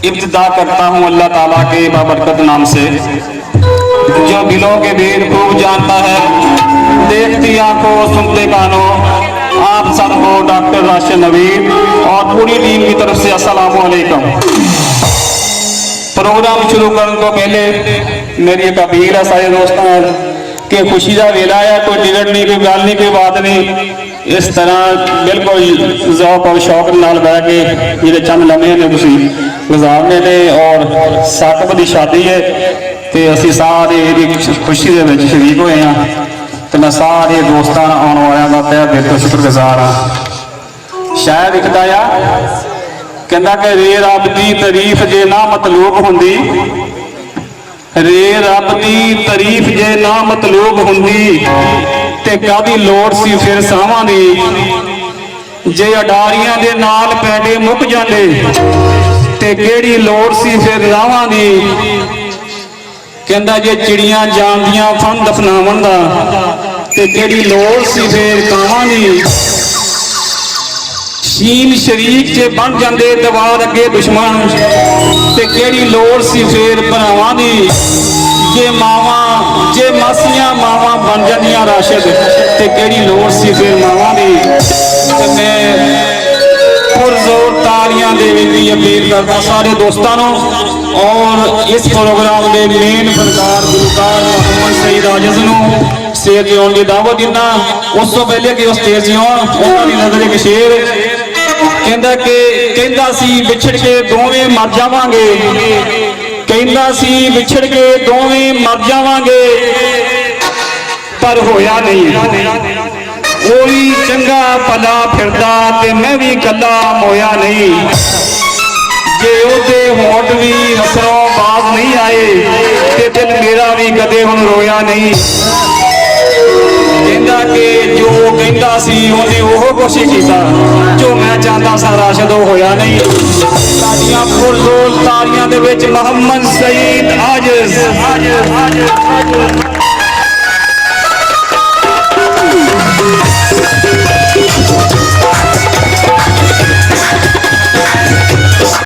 इब्तिदा करता हूँ अल्लाह ताला के बाबरकत नाम से, जो दिलों के भेद खूब जानता है, देखती आंखों सुनते कानों। आप सबको डॉक्टर राशिद नवीद और पूरी टीम की तरफ से अस्सलामु अलैकुम। प्रोग्राम शुरू करने तो पहले मेरी एक अपील है सारे दोस्तों कि खुशी का वेला है, कोई टिकट नहीं, कोई गल नहीं, कोई बात नहीं। इस तरह बिल्कुल ज़ौक़ और शौक नाल बह के ये चंद लम्हे ने तुसीं गुजारने ने और साकब की शादी है तो असी सारे खुशी के शरीक होए हैं। तो मैं सारे दोस्तों आने वालों का तहे दिल तो शुक्रगुजार हाँ। शायद लिखता आ कहता कि रे रब की तारीफ जे ना मतलूब होंदी, रे रब की तारीफ जे ना मतलूब होंदी ते कादी लोड़ सी फिर सावां दी। जे अडारियां दे नाल पैंडे मुक जांदे ते केड़ी लोड़ सी फिर रावां दी। कहंदा जे चिड़ियां जानदियां फन दफनावन दा ते केड़ी लोड़ सी फिर कावां दी। शीन शरीक जे बन जांदे दवार अगे दुश्मन ते केड़ी लोड़ सी फिर भरावां दी। जे मावां जे मासियां मावां बन जांदियां राशिद ते केड़ी लोड़ सी फिर मावां दी। ते मैं पुरजोर तालियां देने की अपील करता सारे दोस्तों और इस प्रोग्राम के मेन फनकार गुलकार मोहम्मद सईद आजिज नूं स्टेज ते आउण दी दावत दिंदा। उस तो पहले कि उस स्टेज ते आउण उन्हां दी नज़र एक शेर कहंदा कि कहंदा सी विछड़ के दोवें मर जावांगे, कहंदा सी विछड़ के दोवें मर जावांगे पर होया नहीं। कोई चंगा भला फिरदा ते मैं भी कला मोया नहीं। जे ओदे होठ भी हसरों बाज नहीं आए ते दिल मेरा भी कदे हुण रोया नहीं। कहंदा कि जो कहंदा सी ओने ओह कुछ कीता जो मैं चाहता सा राशिद ओ होया नहीं। तालियां पुरजोर तालियां दे विच मोहम्मद सईद आजिज।